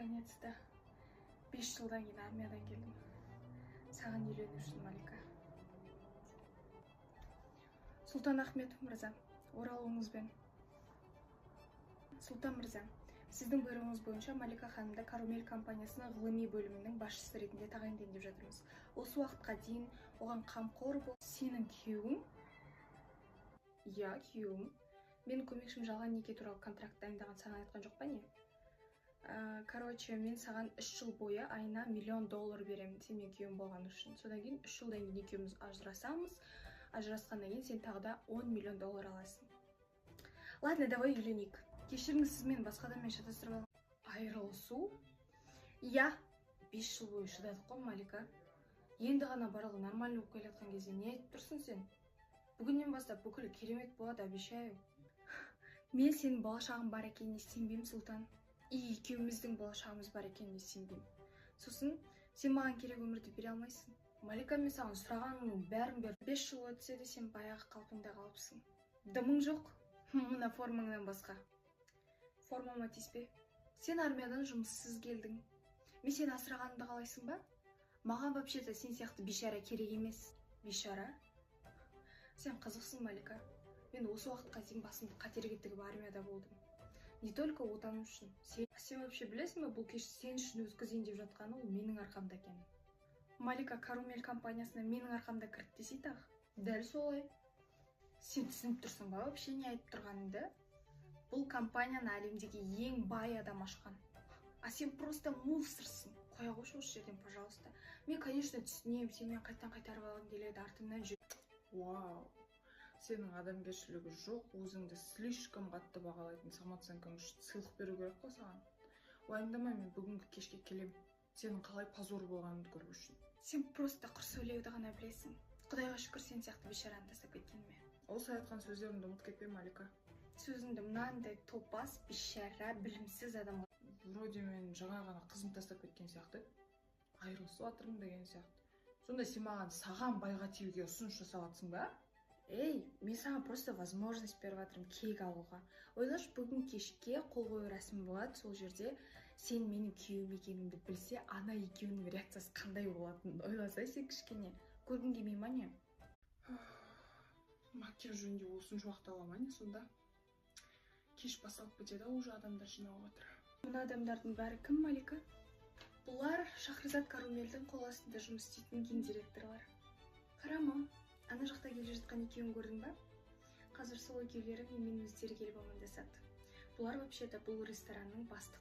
Наконец-то 5 жылдан кейін армиядан келдім. Саған үйлену үшін, Малика. Сұлтан Ахметов мырза, оралуыңызбен. Сұлтан мырза, сіздің бұйрығыңыз бойынша Малика ханымды Карумель компаниясының ғылыми бөлімінің басшысы ретінде тағайындайын деп жатырмыз. Осы уақытқа дейін оған қамқор бол. Сенің күйеуің? Я, күйеуім. Менің көмекшім жалған неке туралы контракт дайындаған, саған айтқан жоқ па не? Короче, мен саған 3 жыл бойы айына $1 миллион беремін, сен мен күйеуім болған үшін. Содан кейін 3 жылдан кейін екеуміз ажырасамыз. Ажырасқаннан кейін сен тағы да $10 миллион аласың. Ладно, давай үйленейік. Кешіріңіз, сіз мені басқа адаммен шатастырып алдыңыз. Айырылысу? Я, 5 жыл бойы шыдадық қой, Малика. Енді ғана барлығы нормально болып келе жатқан кезде не айтып тұрсың сен? Бүгіннен бастап бүкіл керемет болады, обещаю. Мен сенің болашағың бар екеніне сенбеймін, Сұлтан. Екеуміздің болашағымыз бар екеніне сенбеймін. Сосын сен маған керек өмірді бере алмайсың. Малика, мен саған сұрағанымның бәрін бер. 5 жыл өтсе де сен баяғы қалпыңда қалыпсың. Дымың жоқ. Мына формаңнан басқа. Формама тиіспе. Сен армиядан жұмыссыз келдің. Мен сені асырағанымды қалайсың ба? Маған вообще-то сен сияқты бейшара керек емес. Бейшара? Сен қызықсың, Малика. Мен осы уақытқа дейін басымды қатерге тігіп армияда болдым. Не только отаным үшін. Сен вообще білесің бе, бұл кеш сен үшін өткізейін деп жатқаны ол менің арқамда екен. Малика Карумель компаниясына менің арқамда кірді десей тағы. Дәл солай. Сен түсініп тұрсың ба вообще не айтып тұрғаныңды? Бұл компанияны әлемдегі ең бай адам ашқан. А сен просто мусорсың. Қоя қойшы осы жерден, пожалуйста. Мен, конечно, түсінемін, сен мен қайтарып алғың келеді, артымнан жүр. Вау, сенің адамгершілігі жоқ, өзіңді слишком қатты бағалайтын самооценкаң үшін сыйлық беру керек қой саған. Уайымдама, мен бүгінгі кешке келем. Сенің қалай позор болғаныңды көру үшін. Сен просто құр сөйлеуді ғана білесің. Құдайға шүкір, сен сияқты бейшараны тастап кеткеніме. Осы айтқан сөздерімді ұмытып кетпе, Малика. Сөзіңді мынандай топас, бейшара, білімсіз адамға. Вроде мен жаңа ғана қызым тастап кеткен сияқты. Айырылысып жатырмын деген сияқты. Сонда сен маған саған байға тиюге ұсыныс жасап жатсың ба? Эй, мен саған просто возможность беріп жатырмын кек алуға. Ойлашы, бүгін кешке қол қою рәсімі болады, сол жерде сен менің күйеуім екенімді білсе, ана екеуінің реакциясы қандай болатынын ойласай сен кішкене. Көргің келмей ма не? Макияж жөнінде осынша уақыт ала ма не сонда? Кеш басталып кетеді, уже адамдар жиналып жатыр. Мына адамдардың бәрі кім, Малика? Бұлар Шахризад Карумельдің қол астында жұмыс істейтін гендиректорлар. Қарама, ана жақта келе жатқан екеуін көрдің ба? Қазір сол екеулері мен өздері келіп амандасады. Бұлар вообще-то бұл ресторанның бастық.